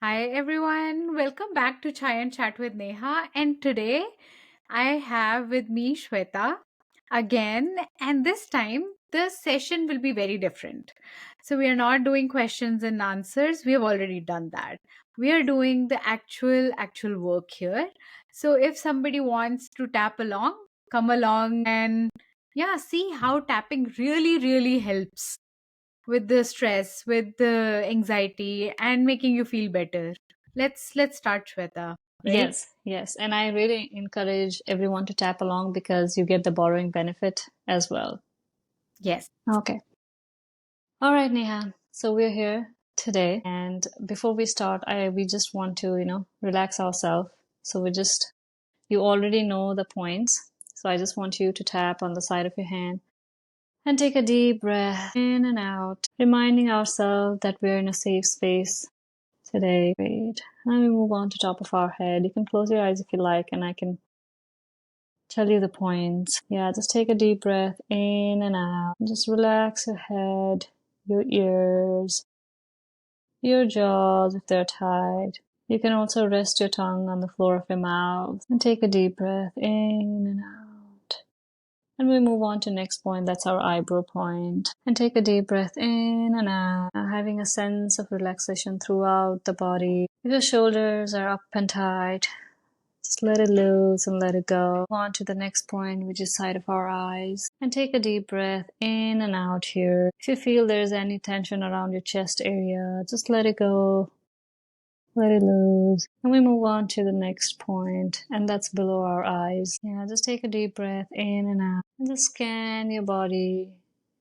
Hi everyone, welcome back to Chai and Chat with Neha. And today I have with me Sweta again, and this time the session will be very different. So, we are not doing questions and answers, we have already done that. We are doing the actual work here. So, if somebody wants to tap along, come along and yeah, see how tapping really helps with the stress, with the anxiety, and making you feel better. Let's start, Shweta. Right? Yes. And I really encourage everyone to tap along because you get the borrowing benefit as well. Yes. Okay. All right, Neha. So we're here today. And before we start, we just want to, relax ourselves. So you already know the points. So I just want you to tap on the side of your hand and take a deep breath in and out, reminding ourselves that we're in a safe space today. Great. And we move on to top of our head. You can close your eyes if you like, and I can tell you the points. Yeah, just take a deep breath in and out. Just relax your head, your ears, your jaws if they're tight. You can also rest your tongue on the floor of your mouth and take a deep breath in and out. And we move on to next point. That's our eyebrow point. And take a deep breath in and out, having a sense of relaxation throughout the body. If your shoulders are up and tight, just let it loose and let it go. Move on to the next point, which is side of our eyes. And take a deep breath in and out here. If you feel there's any tension around your chest area, just let it go. Let it loose. And we move on to the next point, and that's below our eyes. Yeah, just take a deep breath in and out. And just scan your body.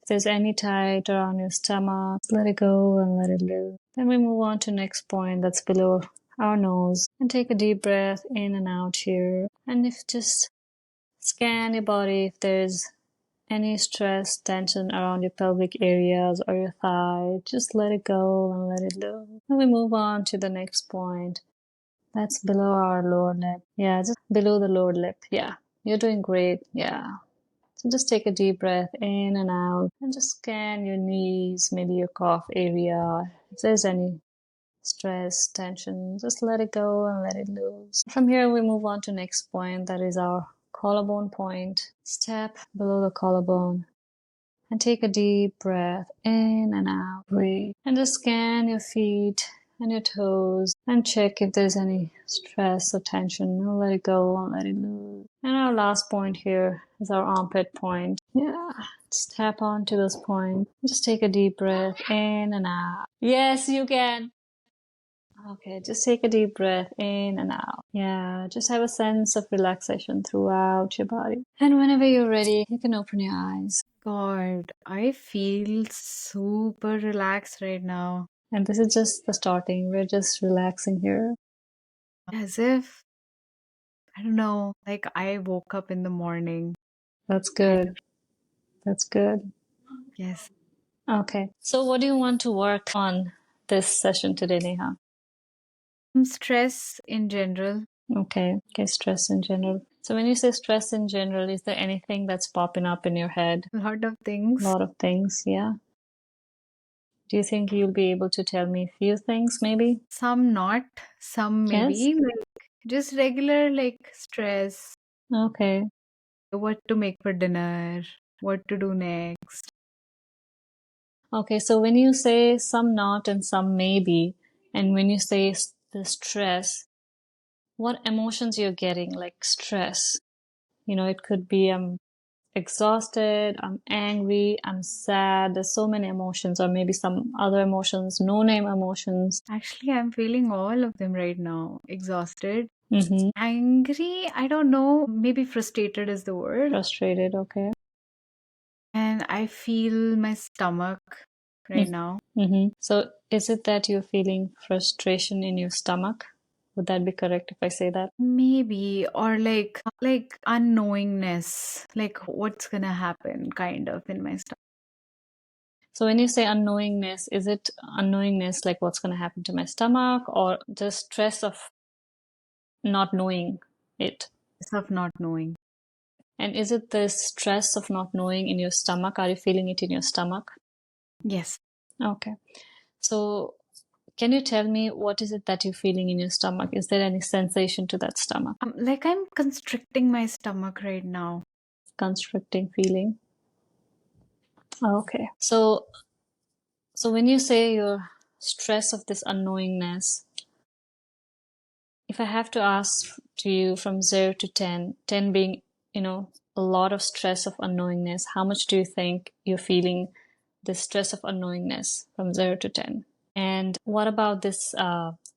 If there's any tight around your stomach, just let it go and let it loose. Then we move on to next point, that's below our nose. And take a deep breath in and out here. And if just scan your body if there's any stress, tension around your pelvic areas or your thigh, just let it go and let it loose. And we move on to the next point. That's below our lower lip. Yeah, just below the lower lip. Yeah, you're doing great. Yeah. So just take a deep breath in and out and just scan your knees, maybe your calf area. If there's any stress, tension, just let it go and let it loose. From here, we move on to next point. That is our collarbone point. Step below the collarbone and take a deep breath in and out. Breathe. And just scan your feet and your toes and check if there's any stress or tension. And let it go and let it loose. And our last point here is our armpit point. Yeah, just tap onto this point. Just take a deep breath in and out. Yes, you can. Okay, just take a deep breath in and out. Yeah, just have a sense of relaxation throughout your body. And whenever you're ready, you can open your eyes. God, I feel super relaxed right now. And this is just the starting. We're just relaxing here. As if, I don't know, like I woke up in the morning. That's Kind of. good. That's good. Yes. Okay. So, what do you want to work on this session today, Neha? Stress in general. Okay. Okay. Stress in general. So, when you say stress in general, is there anything that's popping up in your head? A lot of A things. lot of things. Yeah. Do you think you'll be able to tell me a few things, maybe? Some not, some Yes. maybe. Like just regular like stress. Okay. What to make for dinner, what to do next. Okay. So, when you say some not and some maybe, and when you say the stress, what emotions you're getting, like stress? It could be I'm exhausted, I'm angry, I'm sad. There's so many emotions, or maybe some other emotions, no name emotions. Actually, I'm feeling all of them right now. Exhausted, Mm-hmm. angry, I don't know, maybe frustrated is the word. Frustrated, okay. And I feel my stomach right now. Mm-hmm. So is it that you're feeling frustration in your stomach? Would that be correct if I say that? Maybe, or like unknowingness, like what's gonna happen kind of in my stomach. So when you say unknowingness, is it unknowingness like what's going to happen to my stomach, or just stress of not knowing it? Of not knowing. And is it the stress of not knowing in your stomach? Are you feeling it in your stomach? Yes. Okay. So Can you tell me what is it that you're feeling in your stomach? Is there any sensation to that stomach? Like I'm constricting my stomach right now. Constricting feeling. Okay. So when you say your stress of this unknowingness, if I have to ask to you from 0 to 10, 10 being, a lot of stress of unknowingness, how much do you think you're feeling the stress of unknowingness from 0 to 10? And what about this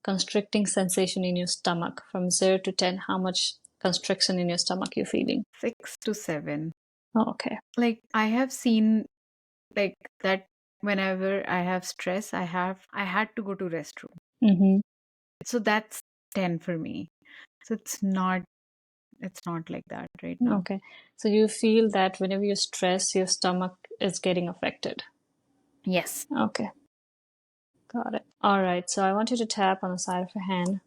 constricting sensation in your stomach from 0 to 10? How much constriction in your stomach you're feeling? 6 to 7. Oh, okay. Like I have seen like that whenever I have stress, I had to go to restroom. Mm-hmm. So that's 10 for me. So it's not like that right now. Okay. So you feel that whenever you stress, your stomach is getting affected. Yes. Okay. Got it. All right. So I want you to tap on the side of your hand,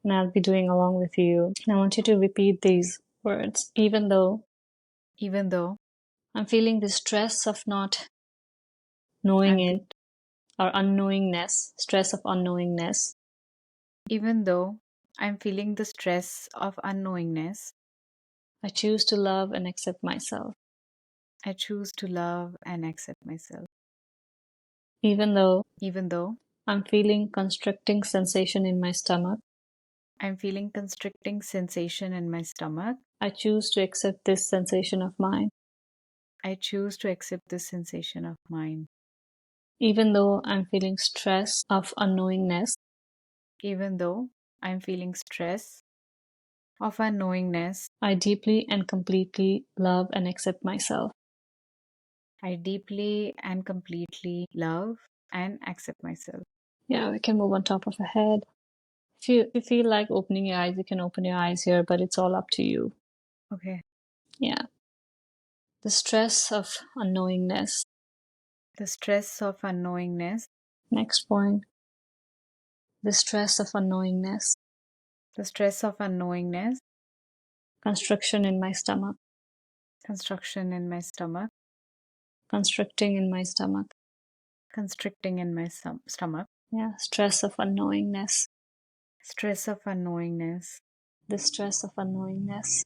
and I'll be doing along with you. And I want you to repeat these words. Even though Even though I'm feeling the stress of not knowing I'm it, or unknowingness, stress of unknowingness, even though I'm feeling the stress of unknowingness, I choose to love and accept myself. I choose to love and accept myself. Even though Even though I'm feeling constricting sensation in my stomach, I'm feeling constricting sensation in my stomach, I choose to accept this sensation of mine. I choose to accept this sensation of mine. Even though I'm feeling stress of unknowingness, Even though I'm feeling stress of unknowingness, I deeply and completely love and accept myself. I deeply and completely love and accept myself. Yeah, we can move on top of our head. If you feel like opening your eyes, you can open your eyes here, but it's all up to you. Okay. Yeah. The stress of unknowingness. The stress of unknowingness, Next point. The stress of unknowingness. the stress of unknowingness, Constriction in my stomach. construction in my stomach, Constricting in my stomach. constricting in my stomach, Yeah. Stress of unknowingness. stress of unknowingness, The stress of unknowingness.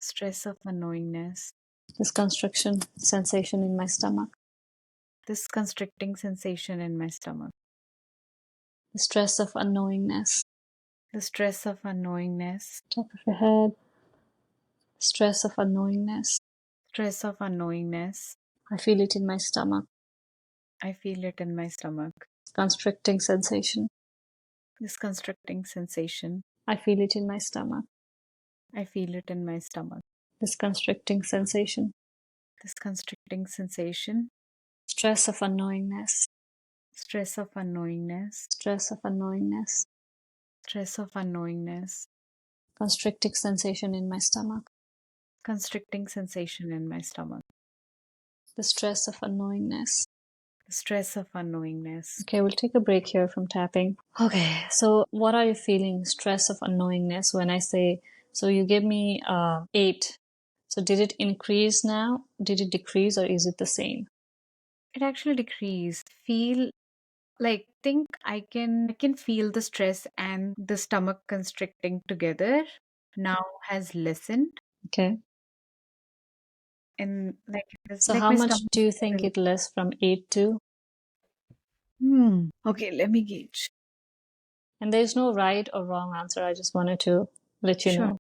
stress of unknowingness, This constriction sensation in my stomach. this constricting sensation in my stomach, The stress of unknowingness. the stress of unknowingness, Top of your head. Stress of unknowingness. stress of unknowingness. I feel it in my stomach. I feel it in my stomach, Constricting sensation. this constricting sensation. I feel it in my stomach. I feel it in my stomach, This constricting sensation. this constricting sensation, Stress of unknowingness. stress of unknowingness, Stress of unknowingness. stress of unknowingness, Constricting sensation in my stomach. constricting sensation in my stomach, The stress of unknowingness. the stress of unknowingness. Okay, we'll take a break here from tapping. Okay, so what are you feeling? Stress of unknowingness. When I say, so you gave me 8. So did it increase now? Did it decrease, or is it the same? It actually decreased. Feel like think I can feel the stress and the stomach constricting together now has lessened Okay. and So like how my much stomach do you is think relaxed. it less from 8 to? Okay, let me gauge. And there's no right or wrong answer. I just wanted to let you Sure. know.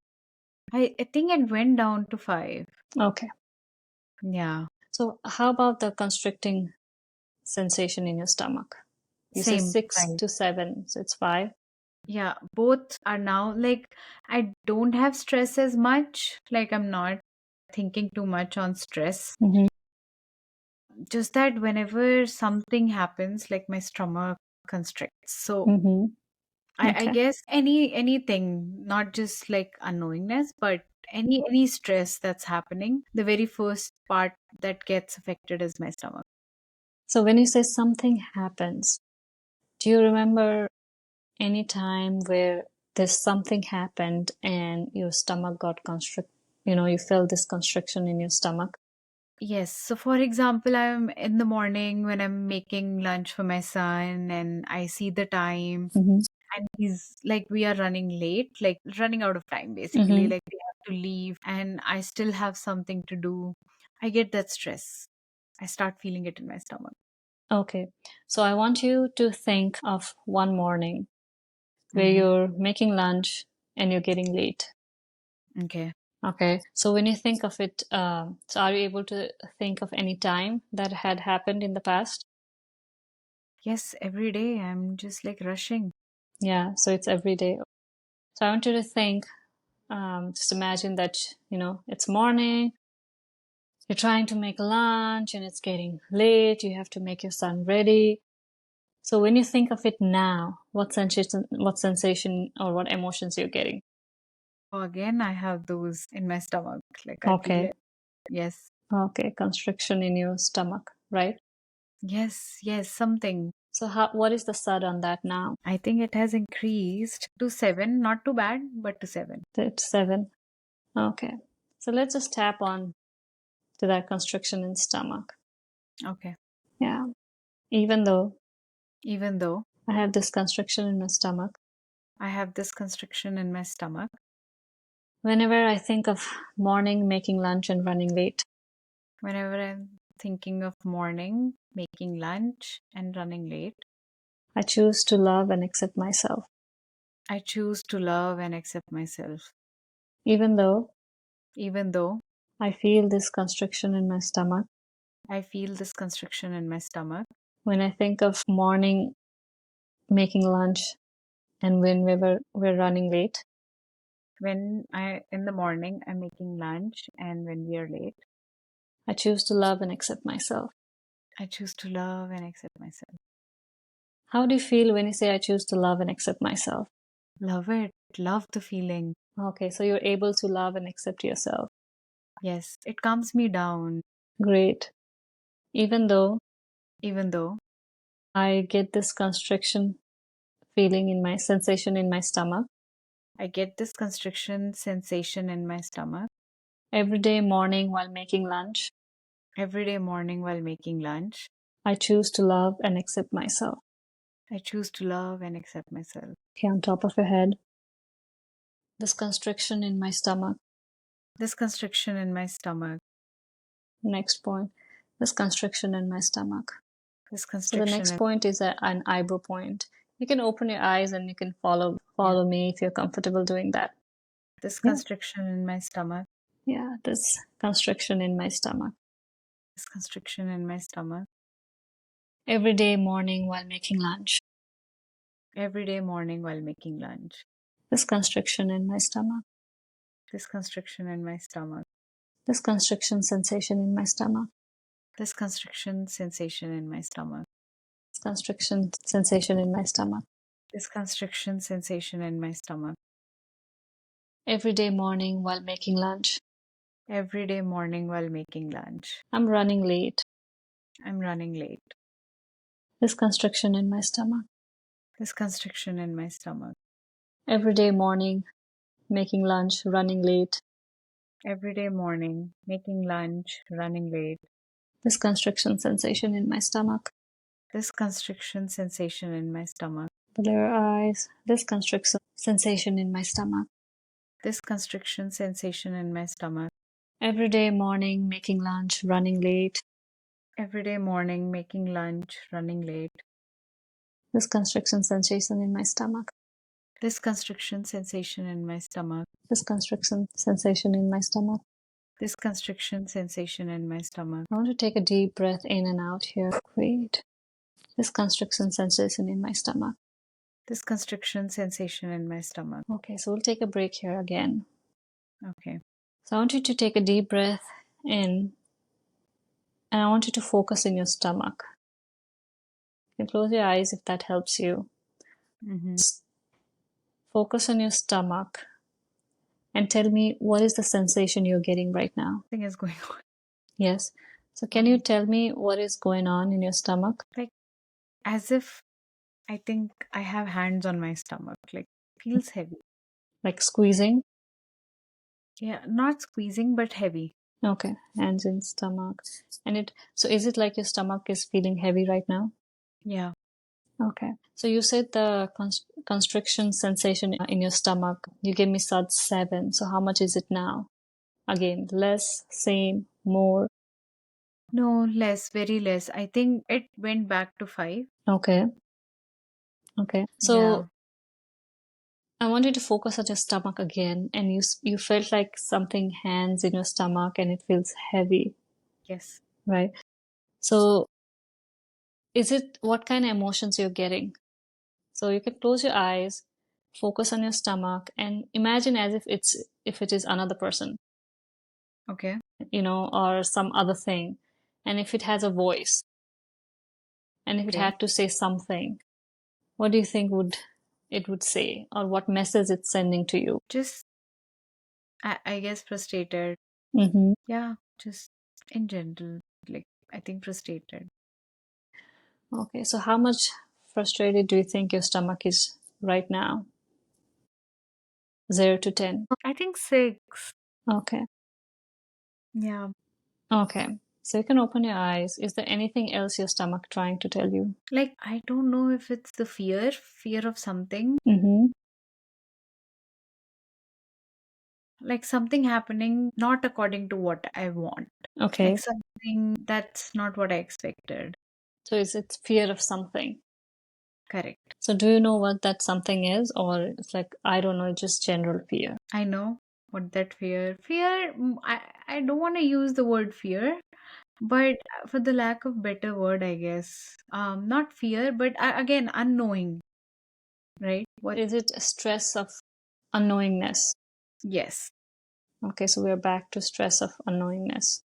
I think it went down to 5. Okay. Yeah. So how about the constricting sensation in your stomach? You said Same 6 5. to 7, so it's 5. Yeah, both are now like I don't have stress as much. Like I'm not thinking too much on stress. Mm-hmm. Just that whenever something happens, like my stomach constricts. So Mm-hmm. I Okay. guess anything, not just like unknowingness, but any stress that's happening, the very first part that gets affected is my stomach. So when you say something happens, do you remember any time where there's something happened and your stomach got constrict, you felt this constriction in your stomach? Yes. So, for example, I'm in the morning when I'm making lunch for my son, and I see the time, Mm-hmm. and he's like, we are running late, like running out of time, basically. Mm-hmm. Like, we have to leave, and I still have something to do. I get that stress. I start feeling it in my stomach. Okay. So I want you to think of one morning where Hmm. you're making lunch and you're getting late. Okay. Okay. So when you think of it, so are you able to think of any time that had happened in the past? Yes, every day I'm just like rushing. Yeah. So it's every day. So I want you to think, just imagine that, it's morning, you're trying to make lunch and it's getting late, you have to make your son ready. So when you think of it now, what sensation or what emotions you're getting? So again, I have those in my stomach. Like, I feel Okay. it. Yes. Okay. Constriction in your stomach, right? Yes. Yes. Something. So what is the sud on that now? I think it has increased to 7. Not too bad, but to 7. It's 7. Okay. So let's just tap on to that constriction in stomach. Okay. Yeah. Even though Even though I have this constriction in my stomach, I have this constriction in my stomach, whenever I think of morning, making lunch, and running late, whenever I'm thinking of morning, making lunch, and running late, I choose to love and accept myself. I choose to love and accept myself. Even though Even though I feel this constriction in my stomach, I feel this constriction in my stomach, when I think of morning, making lunch, and when we're running late, in the morning, I'm making lunch, and when we are late, I choose to love and accept myself. I choose to love and accept myself. How do you feel when you say I choose to love and accept myself? Love it. Love the feeling. Okay, so you're able to love and accept yourself. Yes, it calms me down, Great. Even though even though I get this constriction feeling in my sensation in my stomach, I get this constriction sensation in my stomach every day morning while making lunch, every day morning while making lunch. I choose to love and accept myself. I choose to love and accept myself. Okay, on top of your head, this constriction in my stomach. This constriction in my stomach, Next point, this constriction in my stomach. this So the constriction next in, point is an eyebrow point. You can open your eyes and you can follow yeah, follow me if you're comfortable doing that. this Yeah. constriction in my stomach, Yeah, this constriction in my stomach. this constriction in my stomach, Every day morning while making lunch. every day morning while making lunch. This constriction in my stomach. This constriction in my stomach, This constriction sensation in my stomach. this constriction sensation in my stomach, This constriction sensation in my stomach. this constriction sensation in my stomach. Every day morning while making lunch. Every day morning while making lunch. I'm running late. I'm running late. This constriction in my stomach. This constriction in my stomach. Every day morning making lunch, running late. Every day morning, making lunch, running late. This constriction sensation in my stomach. This constriction sensation in my stomach. Below your eyes. This constriction sensation in my stomach. This constriction sensation in my stomach. Every day morning making lunch, running late. Every day morning, making lunch, running late. This constriction sensation in my stomach. This constriction sensation in my stomach. This constriction sensation in my stomach. This constriction sensation in my stomach. I want to take a deep breath in and out here. Great. This constriction sensation in my stomach. This constriction sensation in my stomach. Okay, so we'll take a break here again. Okay. So I want you to take a deep breath in and I want you to focus in your stomach. You can close your eyes if that helps you. Mm-hmm. Focus on your stomach and tell me what is the sensation you're getting right now. Thing is going on. Yes. So can you tell me what is going on in your stomach? Like, as if I think I have hands on my stomach. Like, feels heavy. Like squeezing? Yeah, not squeezing, but heavy. Okay, hands in stomach. So is it like your stomach is feeling heavy right now? Yeah. Okay. So you said the constriction sensation in your stomach, you gave me such 7. So how much is it now? Again, less, same, more? No, less, very less. I think it went back to 5. Okay. Okay. Yeah. So I want you to focus on your stomach again, and you felt like something hands in your stomach and it feels heavy, Yes. right? So is it what kind of emotions you're getting? So you can close your eyes, focus on your stomach, and imagine as if it is another person, Okay. or some other thing. And if it has a voice, and if it Okay. had to say something, what do you think would say, or what message it's sending to you? Just, I guess, frustrated. Mm-hmm. Yeah. Just in general, like, I think frustrated. Okay, so how much frustrated do you think your stomach is right now? 0 to 10. I think 6. Okay. Yeah. Okay. So you can open your eyes. Is there anything else your stomach trying to tell you? Like, I don't know if it's the fear of something, Mm-hmm. like something happening not according to what I want, like Okay. something that's not what I expected. So is it fear of something? Correct. So do you know what that something is, or it's like, I don't know, just general fear? I know what that fear, I don't want to use the word fear, but for the lack of better word, I guess, not fear, but again, unknowing, right? What? Is it a stress of unknowingness? Yes. Okay, so we're back to stress of unknowingness.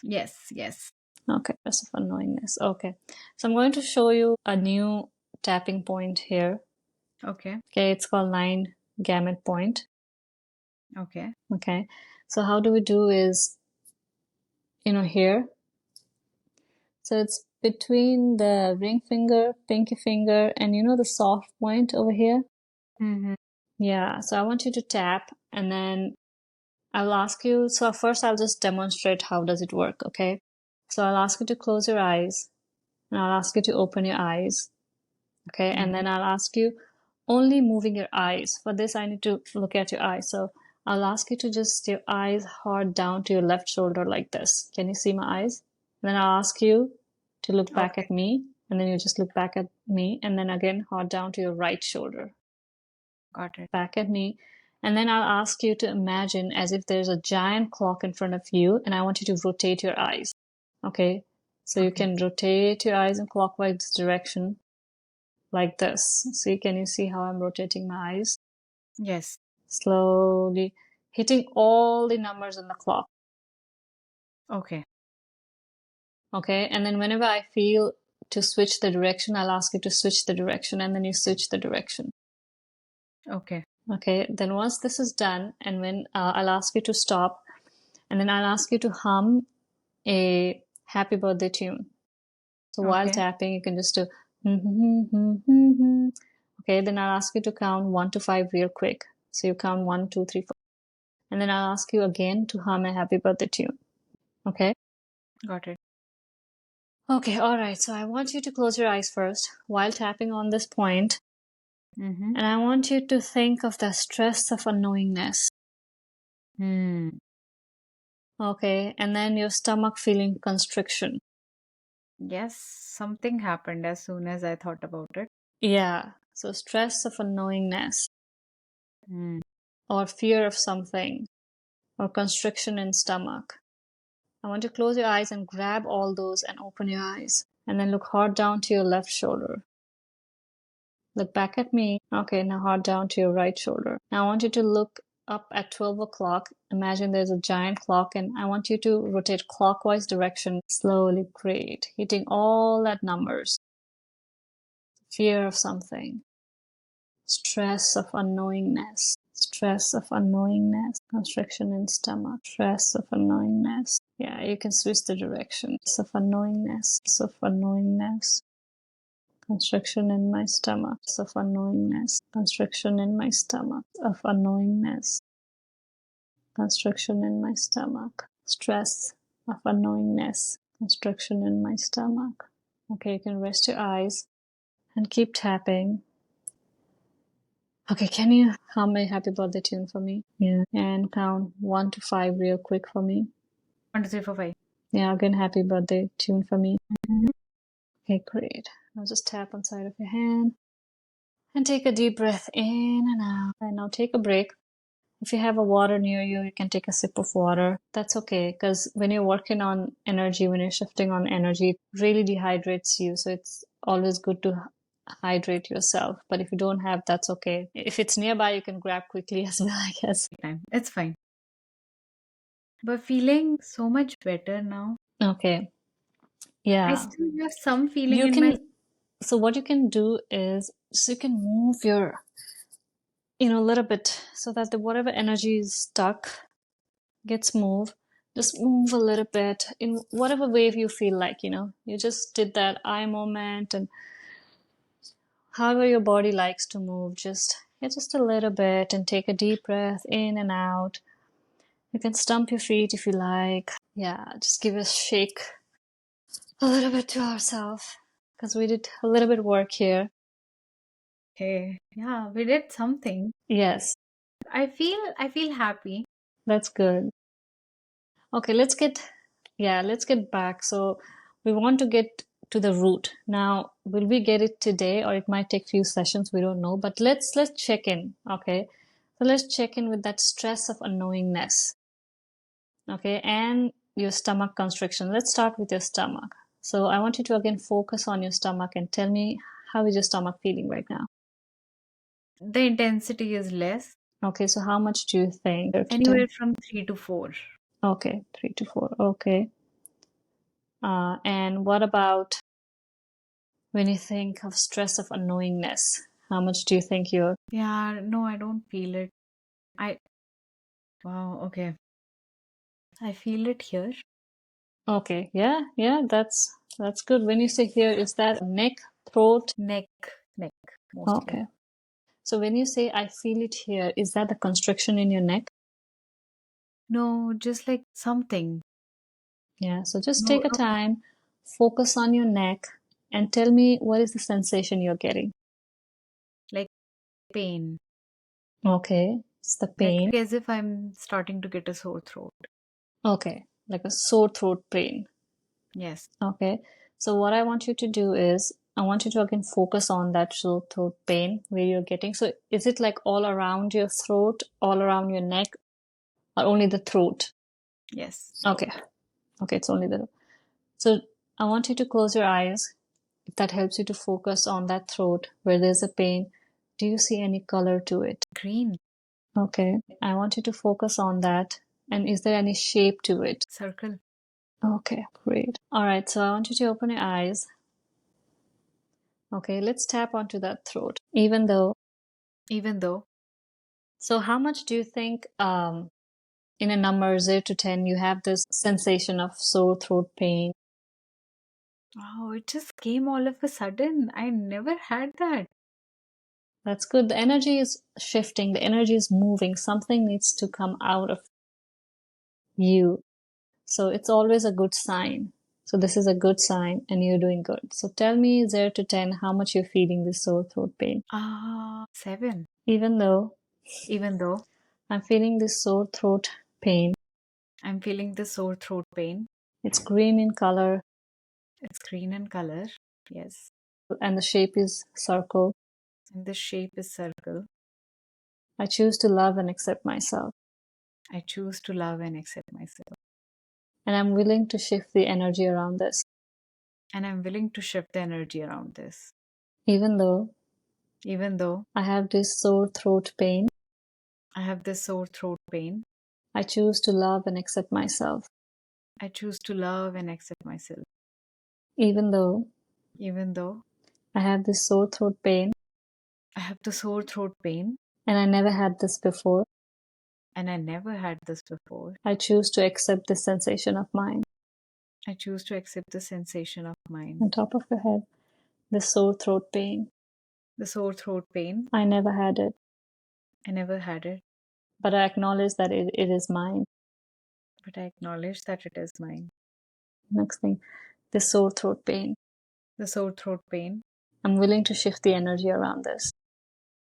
Yes. Yes. Okay, stress of unknowingness. Okay. So I'm going to show you a new tapping point here. Okay. Okay, it's called 9 gamut point. Okay. Okay, so how do we do is, here. So it's between the ring finger, pinky finger, and the soft point over here. Mm-hmm. Yeah, so I want you to tap, and then I'll ask you. So first I'll just demonstrate how does it work, okay? So I'll ask you to close your eyes, and I'll ask you to open your eyes, okay? And Mm-hmm. then I'll ask you only moving your eyes. For this, I need to look at your eyes. So I'll ask you to just your eyes hard down to your left shoulder like this. Can you see my eyes? And then I'll ask you to look back Okay. at me, and then you just look back at me, and then again hard down to your right shoulder, Got it. back at me. And then I'll ask you to imagine as if there's a giant clock in front of you, and I want you to rotate your eyes. Okay? So you Okay. can rotate your eyes in clockwise direction like this. See, can you see how I'm rotating my eyes? Yes. Slowly hitting all the numbers on the clock. Okay. Okay, and then whenever I feel to switch the direction, I'll ask you to switch the direction, and then you switch the direction. Okay. Okay, then once this is done, and when I'll ask you to stop, and then I'll ask you to hum a happy birthday tune. So while Okay. tapping, you can just do. Okay, then I'll ask you to count 1 to 5 real quick. So you count 1, 2, 3, 4. And then I'll ask you again to hum a happy birthday tune. Okay? Got it. Okay, all right. So I want you to close your eyes first while tapping on this point, Mm-hmm. and I want you to think of the stress of unknowingness. Hmm. Okay, and then your stomach feeling constriction. Yes, something happened as soon as I thought about it. Yeah, so stress of unknowingness, Hmm. or fear of something, or constriction in stomach. I want you to close your eyes and grab all those and open your eyes. And then look hard down to your left shoulder. Look back at me. Okay, now hard down to your right shoulder. Now I want you to look up at 12 o'clock. Imagine there's a giant clock, and I want you to rotate clockwise direction slowly. Great. Hitting all that numbers. Fear of something. Stress of unknowingness. Stress of unknowingness. Constriction in stomach. Stress of unknowingness. Yeah, you can switch the direction. Stress of unknowingness. Stress of unknowingness. Constriction in my stomach. Of unknowingness. Constriction in my stomach. Of unknowingness. Constriction in my stomach. stress of unknowingness, constriction in my stomach. Okay, you can rest your eyes and keep tapping. Okay, can you hum a happy birthday tune for me? Yeah. And count 1 to 5 real quick for me. 1, 2, 3, 4, 5. Yeah, again, happy birthday tune for me. Okay, great. Now just tap on side of your hand and take a deep breath in and out. And now take a break. If you have a water near you, you can take a sip of water. That's okay, because when you're working on energy, when you're shifting on energy, it really dehydrates you. So it's always good to hydrate yourself. But if you don't have, that's okay. If it's nearby, you can grab quickly as well, I guess. It's fine. But feeling so much better now. Okay. I Yeah. still have some feeling You in my. can, so what you can do is, so you can move your, a little bit so that the whatever energy is stuck gets moved. Just move a little bit in whatever way you feel like, you just did that eye movement, and however your body likes to move, just a little bit, and take a deep breath in and out. You can stump your feet if you like. Yeah, just give a shake a little bit to ourselves, because we did a little bit work here. Okay. Yeah, we did something. Yes, I feel happy. that's good. Okay, let's get back. So we want to get to the root. Now, will we get it today, or it might take few sessions? We don't know, but let's check in. Okay, so let's check in with that stress of unknowingness. Okay, and your stomach constriction. Let's start with your stomach. So I want you to again focus on your stomach and tell me, how is your stomach feeling right now? The intensity is less, Okay, so how much do you think? anywhere from 3 to 4. Okay, 3 to 4. Okay. And what about when you think of stress of unknowingness? How much do you think you're? Yeah, no, I don't feel it. I Wow, okay. I feel it here. Okay, yeah, that's good. When you say here, is that neck, throat? Neck, neck mostly. Okay. So when you say I feel it here, is that the constriction in your neck? No, just like something. Yeah, so just No, take a no time, focus on your neck, and tell me what is the sensation you're getting. like pain. Okay, it's the Like pain. as if I'm starting to get a sore throat. Okay, like a sore throat pain. Yes. Okay, so what I want you to do is, I want you to again focus on that sore throat pain where you're getting. So is it like all around your throat, all around your neck, or only the throat? Yes. Throat. Okay, okay, it's only the. So I want you to close your eyes. If that helps you to focus on that throat where there's a pain, do you see any color to it? Green. Okay, I want you to focus on that. And is there any shape to it? Circle. Okay, great. All right, so I want you to open your eyes. Okay, let's tap onto that throat. Even though, Even though. so how much do you think, in a number 0 to 10, you have this sensation of sore throat pain? Oh, it just came all of a sudden. I never had that. That's good. The energy is shifting, the energy is moving. Something needs to come out of you. So it's always a good sign. So this is a good sign, and you're doing good. So tell me 0 to 10 how much you're feeling this sore throat pain. 7. Even though Even though I'm feeling this sore throat pain, I'm feeling the sore throat pain. it's green in color It's green in color. Yes. and the shape is circle. And the shape is circle. I choose to love and accept myself. I choose to love and accept myself. And I'm willing to shift the energy around this. And I'm willing to shift the energy around this. Even though Even though I have this sore throat pain, I have this sore throat pain, I choose to love and accept myself. I choose to love and accept myself. Even though Even though I have this sore throat pain I have the sore throat pain and I never had this before, and I never had this before, I choose to accept this sensation of mine. I choose to accept the sensation of mine. On top of your head, this sore throat pain. The sore throat pain, I never had it, I never had it, but I acknowledge that it is mine. but I acknowledge that it is mine. Next thing, the sore throat pain. The sore throat pain. I'm willing to shift the energy around this.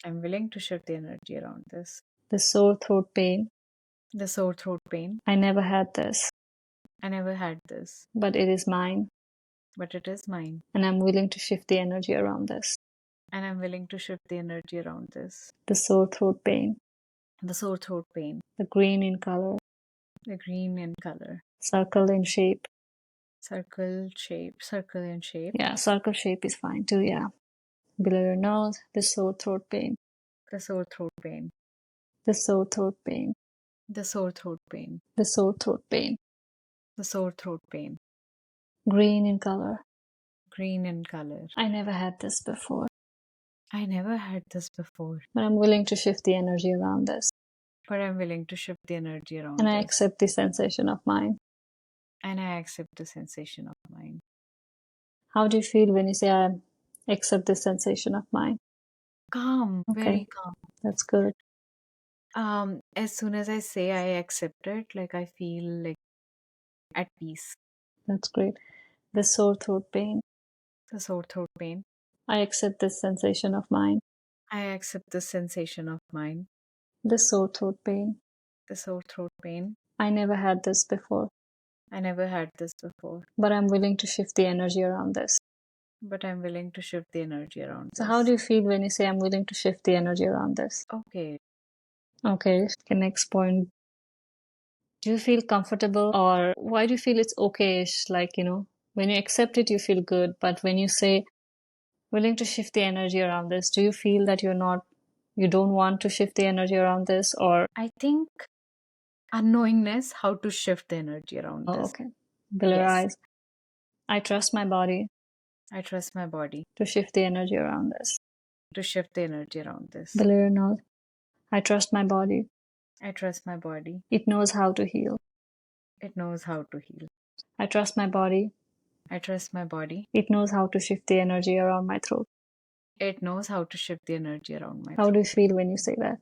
I'm willing to shift the energy around this. The sore throat pain. The sore throat pain. I never had this, I never had this, but it is mine, but it is mine. and I'm willing to shift the energy around this. And I'm willing to shift the energy around this. The sore throat pain. The sore throat pain. The green in color. The green in color. Circle in shape. Circle shape. Circle in shape. Yeah, circle shape is fine too, yeah. Below your nose, the sore throat pain. The sore throat pain. The sore throat pain. The sore throat pain. The sore throat pain. The sore throat pain. Green in color. Green in color. I never had this before, I never had this before, but I'm willing to shift the energy around this. but I'm willing to shift the energy around And I this. accept the sensation of mine. And I accept the sensation of mine. How do you feel when you say I accept the sensation of mine? Calm, Okay. very calm. That's good. As soon as I say I accept it, like I feel like at peace. That's great. The sore throat pain. The sore throat pain. I accept this sensation of mine. I accept the sensation of mine. The sore throat pain. The sore throat pain. I never had this before, I never had this before, but I'm willing to shift the energy around this. but I'm willing to shift the energy around So this. how do you feel when you say I'm willing to shift the energy around this? Okay. Okay, next point. Do you feel comfortable, or why do you feel it's okay-ish? Like, when you accept it, you feel good, but when you say willing to shift the energy around this, do you feel that you don't want to shift the energy around this, or I think unknowingness how to shift the energy around this. okay, below your Yes. eyes. I trust my body I trust my body to shift the energy around this. to shift the energy around this. Below your nose. I trust my body. I trust my body. It knows how to heal. It knows how to heal. I trust my body. I trust my body. It knows how to shift the energy around my throat. It knows how to shift the energy around my How throat. do you feel when you say that?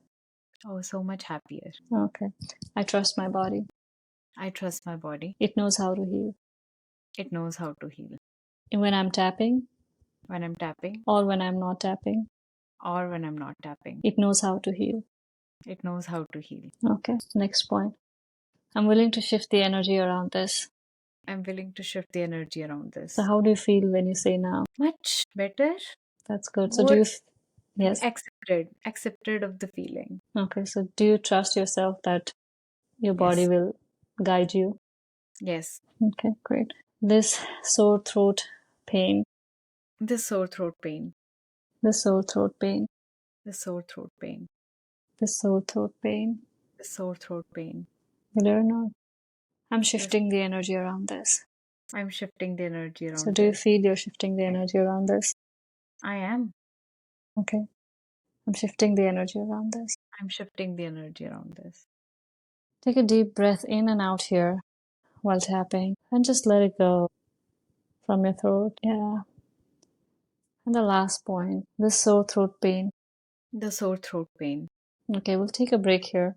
Oh, so much happier. Okay. I trust my body. I trust my body. It knows how to heal. It knows how to heal. And when I'm tapping, When I'm tapping or when I'm not tapping, or when I'm not tapping, it knows how to heal. it knows how to heal. Okay. Next point. I'm willing to shift the energy around this. I'm willing to shift the energy around this. So how do you feel when you say now? Much better. That's good. So do you yes. Accepted of the feeling. Okay. So do you trust yourself that your body Yes. will guide you? Yes. Okay, great. This sore throat pain. The sore throat pain. The sore throat pain. The sore throat pain. The sore throat pain. The sore throat pain. Below nose. I'm shifting the energy around this. I'm shifting the energy around So do you this. feel you're shifting the energy around this? I am. Okay. I'm shifting the energy around this. I'm shifting the energy around this. Take a deep breath in and out here while tapping and just let it go from your throat. Yeah. And the last point, the sore throat pain. The sore throat pain. Okay, we'll take a break here.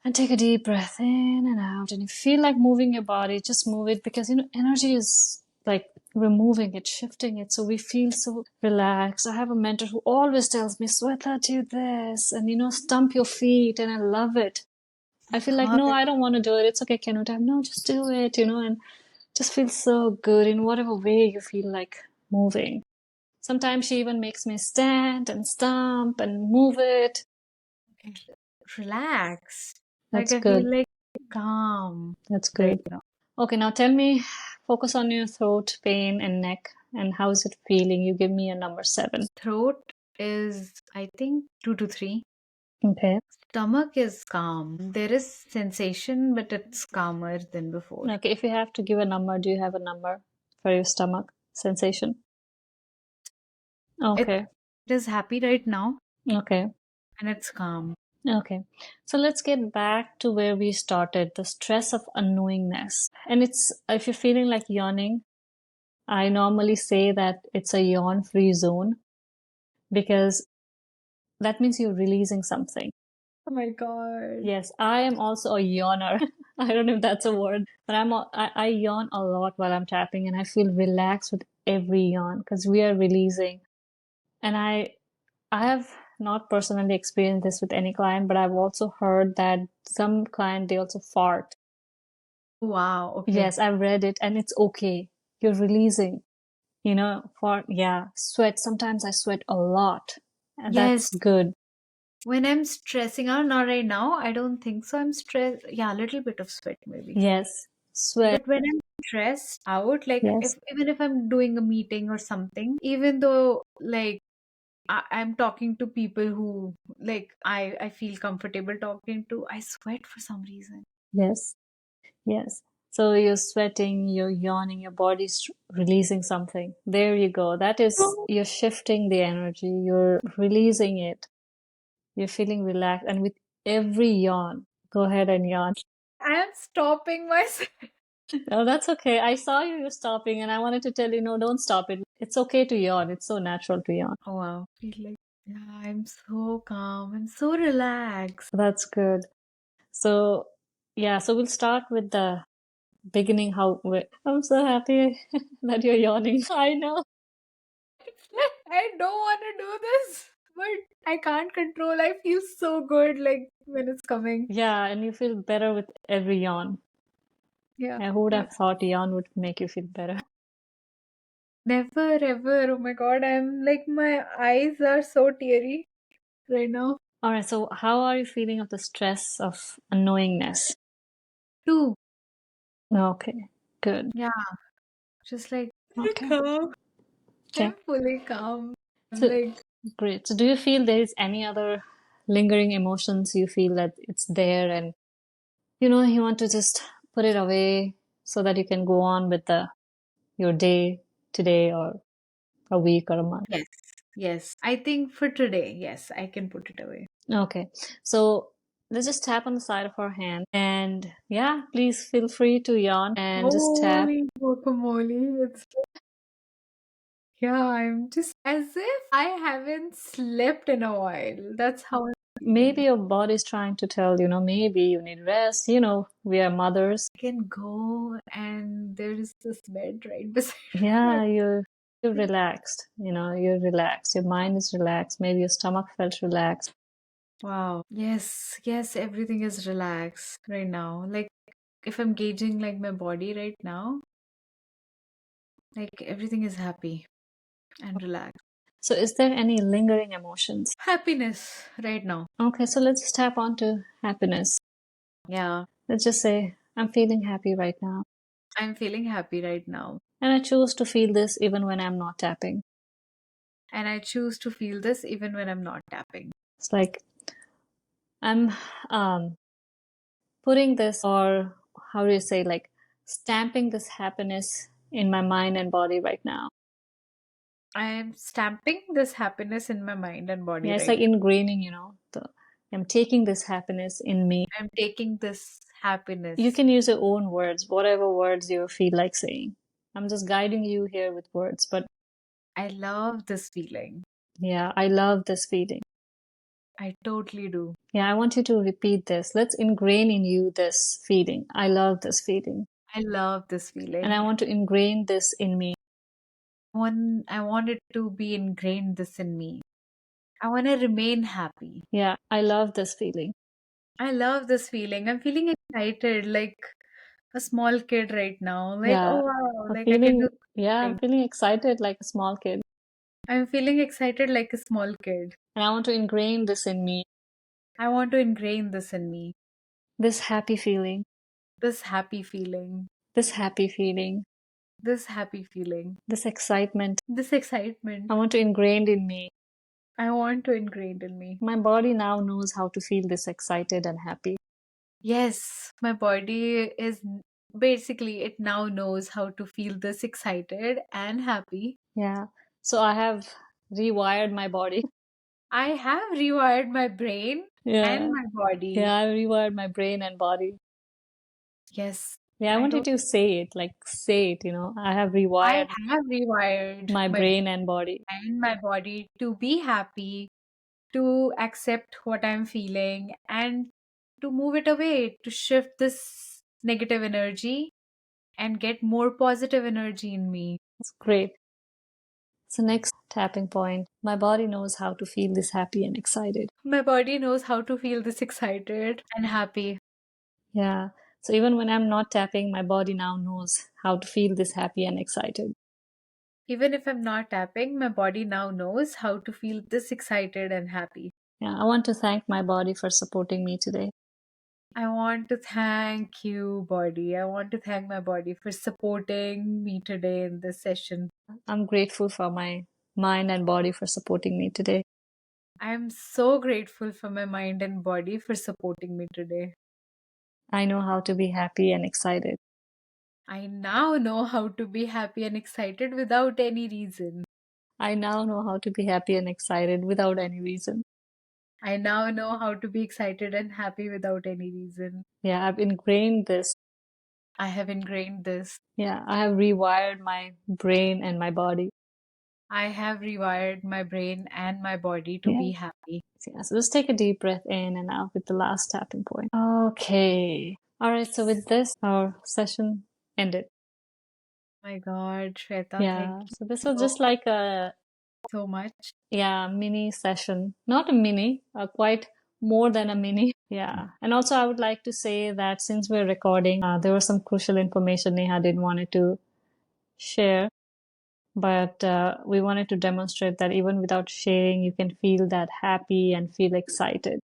And take a deep breath in and out. And if you feel like moving your body, just move it because, energy is like we're moving it, shifting it. So we feel so relaxed. I have a mentor who always tells me, Sweta, do this. And, stump your feet. And I love it. I feel like, no, I don't want to do it. It's okay, can you time? No, just do it, and just feel so good in whatever way you feel like moving. Sometimes she even makes me stand and stomp and move it. Relax. That's like I good. feel like calm. That's good. Like, Okay, now tell me, focus on your throat, pain, and neck, and how is it feeling? You give me a number 7. throat is, I think, 2 to 3. Okay. Stomach is calm. There is sensation, but it's calmer than before. Okay, if you have to give a number, do you have a number for your stomach sensation? Okay. It is happy right now Okay. and it's calm. Okay. So let's get back to where we started, the stress of unknowingness. And if you're feeling like yawning, I normally say that it's a yawn free zone because that means you're releasing something. Oh my God. Yes, I am also a yawner. I don't know if that's a word, but I yawn a lot while I'm tapping, and I feel relaxed with every yawn because we are releasing. And I have not personally experienced this with any client, but I've also heard that some client they also fart. Wow. Okay. Yes, I've read it, and it's okay. You're releasing. Fart. Yeah, sweat. Sometimes I sweat a lot, and that's Yes. good. When I'm stressing out, not right now, I don't think so. I'm stressed. Yeah, a little bit of sweat maybe. Yes, sweat. But when I'm stressed out, like if Yes, even if I'm doing a meeting or something, even though like I'm talking to people who like I feel comfortable talking to, I sweat for some reason. yes. Yes. So you're sweating, you're yawning, your body's releasing something. There you go. That is, No, you're shifting the energy, you're releasing it, you're feeling relaxed. And with every yawn, go ahead and yawn. I am stopping myself. No, that's okay. I saw you stopping and I wanted to tell you, no, don't stop it. It's okay to yawn. It's so natural to yawn. Oh wow. Feel like yeah, I'm so calm. I'm so relaxed. That's good. So, yeah, so we'll start with the beginning. I'm so happy that you're yawning. I know. I don't want to do this, but I can't control. I feel so good like when it's coming. Yeah, and you feel better with every yawn. Yeah. Yeah, who would Yeah. have thought yawn would make you feel better? Never ever. Oh my god, I'm like my eyes are so teary right now. All right, so how are you feeling of the stress of unknowingness? Two. Okay, good. Yeah. Just like fully Okay, calm. okay. I'm fully calm. I'm So like great. So do you feel there is any other lingering emotions you feel that it's there and you want to just put it away so that you can go on with the your day today or a week or a month? yes. Yes. I think for today, yes, I can put it away. Okay. So let's just tap on the side of our hand and yeah, please feel free to yawn and just tap. Holy guacamole. It's yeah, I'm just as if I haven't slept in a while. That's how I'm Maybe feeling. your body's trying to tell, maybe you need rest. We are mothers. I can go and there is this bed right beside me. Yeah, you're relaxed. You're relaxed. Your mind is relaxed. Maybe your stomach felt relaxed. Wow. Yes, yes, everything is relaxed right now. Like if I'm gauging like my body right now, like everything is happy and relaxed. So is there any lingering emotions? Happiness right now. Okay, so let's just tap onto happiness. Yeah, Let's just say, I'm feeling happy right now. I'm feeling happy right now. And I choose to feel this even when I'm not tapping. And I choose to feel this even when I'm not tapping. It's like I'm putting this, or how do you say, like stamping this happiness in my mind and body right now. I am stamping this happiness in my mind and body Yeah, it's right like ingraining, I'm taking this happiness in me. now. I'm taking this You happiness. can use your own words, whatever words you feel like saying. I'm just guiding you here with words, but I love this feeling. yeah, I love this feeling. I totally do. Yeah, I want you to repeat this. Let's ingrain in you this feeling. I love this feeling. I love this And I feeling. want to ingrain this in me. I want it to be ingrained this in me. I want to remain happy. Yeah, I love this feeling. I love this feeling. I'm feeling excited like a small kid right now. Like, oh Yeah, wow, I'm like I can do feeling, yeah, I'm something. feeling excited like a small kid. I'm feeling excited like a small kid. And I want to ingrain this in me, I want to ingrain this in me. this happy feeling, This happy feeling. this happy feeling, This happy feeling. this excitement. This I excitement. want to ingrain in me. I want to ingrain in me. My body now knows how to feel this excited and happy. Yes, my body is basically it now knows how to feel this excited and happy. Yeah. So I have rewired my body. I have rewired my brain and Yeah. my body. Yeah, I rewired my brain and body. Yes, Yeah, I I want you don't to say it, like say it, I have I rewired have rewired my my brain brain and body. and my body to be happy, to accept what I'm feeling and to move it away, to shift this negative energy and get more positive energy in me. That's great. So next tapping point, my body knows how to feel this happy and excited. My body knows how to feel this excited and happy. Yeah. So even when I'm not tapping, my body now knows how to feel this happy and excited. Even if I'm not tapping, my body now knows how to feel this excited and happy. Yeah. I want to thank my body for supporting me today. I want to thank you, body. I want to thank my body for supporting me today in this session. I'm grateful for my mind and body for supporting me today. I'm so grateful for my mind and body for supporting me today. I know how to be happy and excited. I now know how to be happy and excited without any reason. I now know how to be happy and excited without any reason. I now know how to be excited and happy without any reason. Yeah, I've ingrained this. I have ingrained this. Yeah, I have rewired my brain and my body. I have rewired my brain and my body to Yeah. be happy. Yeah, so just take a deep breath in and out with the last tapping point. Okay. All right, so with this, our session ended. My God, Shweta, thank Yeah, you so this was so, just like a, so much. yeah, mini session. Not a mini, quite more than a mini. Yeah. And also, I would like to say that since we're recording, there was some crucial information Neha didn't wanted to share, but we wanted to demonstrate that even without sharing, you can feel that happy and feel excited.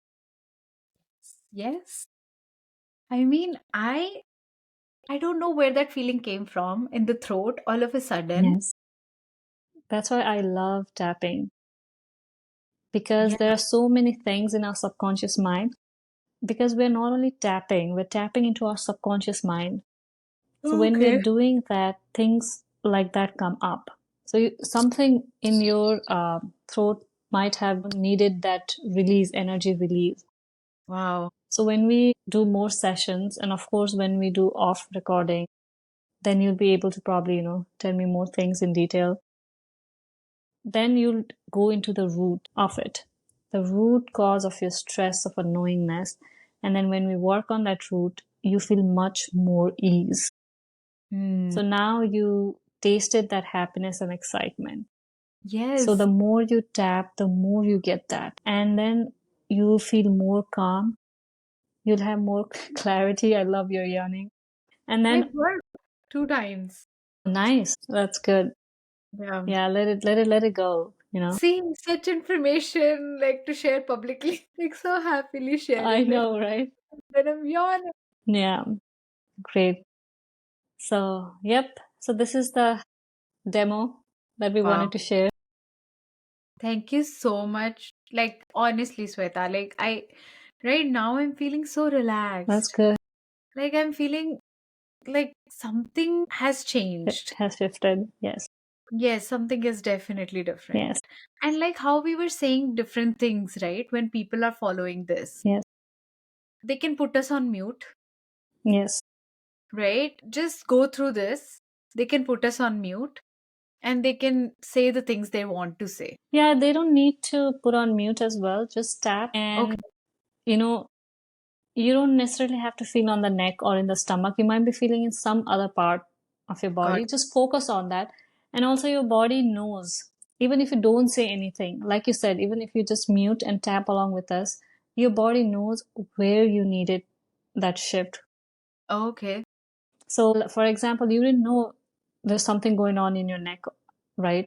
Yes. I mean, I don't know where that feeling came from in the throat all of a sudden. Yes. That's why I love tapping, because Yeah. there are so many things in our subconscious mind. Because we're not only tapping, we're tapping into our subconscious mind. So when we're Okay. doing that, things like that come up. So something in your throat might have needed that release, energy release. Wow. So when we do more sessions, and of course when we do off recording, then you'll be able to probably, tell me more things in detail. Then you'll go into the root of it, the root cause of your stress, of unknowingness. And then when we work on that root, you feel much more ease. Hmm. So now you tasted that happiness and excitement. So Yes. the more you tap, the more you get that. And then you feel more calm. You'll have more clarity. I love your yawning. And It then, worked 2 times. nice. That's good. Yeah. Yeah, let it go. Seeing such information like to share publicly, like so happily I sharing that know, right? when I'm yawning. Yeah, great. So, yep. So this is the demo that we Wow. wanted to share. Thank you so much. Like honestly, Sweta, like I right now I'm feeling so That's relaxed. good. Like I'm feeling like something has It changed. has shifted. Yes. Yes, something is definitely different. Yes. And like how we were saying different things, right? When people are following this, Yes. they can put us on mute, Yes. right? Just go through this. They can put us on mute and they can say the things they want to say. Yeah, they don't need to put on mute as well. Just tap Okay, and, you know, you don't necessarily have to feel on the neck or in the stomach. You might be feeling in some other part of your got body. it. Just focus on that. And also, your body knows, even if you don't say anything, like you said, even if you just mute and tap along with us, your body knows where you needed that shift. Okay. So, for example, you didn't know there's something going on in your neck, right?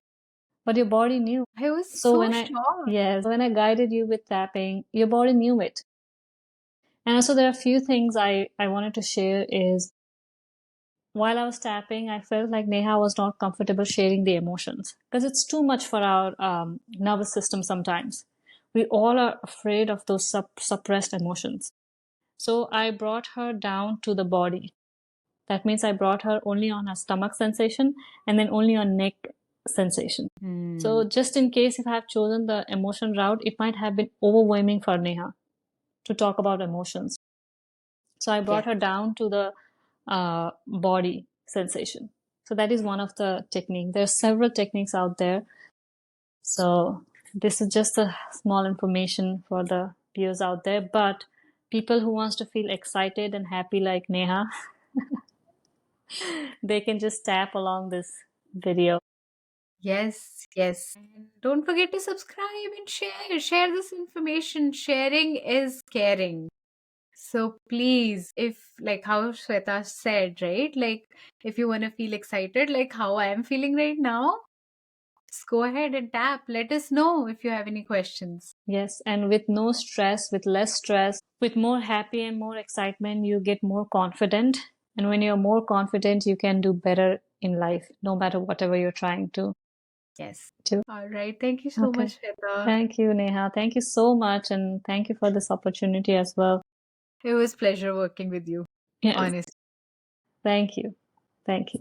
But your body knew. I was So so shocked. when I guided you with tapping, your body knew it. And also there are a few things I wanted to share is while I was tapping, I felt like Neha was not comfortable sharing the emotions because it's too much for our nervous system sometimes. We all are afraid of those suppressed emotions. So I brought her down to the body. That means I brought her only on her stomach sensation and then only on neck sensation. Hmm. So just in case if I have chosen the emotion route, it might have been overwhelming for Neha to talk about emotions. So I Yeah. brought her down to the body sensation. So that is one of the technique. There are several techniques out there. So this is just a small information for the viewers out there, but people who wants to feel excited and happy like Neha, they can just tap along this video. Yes, yes. And don't forget to subscribe and share. Share this information. Sharing is caring. So please, if like how Sweta said, right? Like if you want to feel excited, like how I am feeling right now, just go ahead and tap. Let us know if you have any questions. Yes, and with no stress, with less stress, with more happy and more excitement, you get more confident. And when you're more confident, you can do better in life, no matter whatever you're trying to Yes. do. All right. Thank you so Okay. much, Sweta. Thank you, Neha. Thank you so much. And thank you for this opportunity as well. It was pleasure working with you. Yes. Honestly. Thank you. Thank you.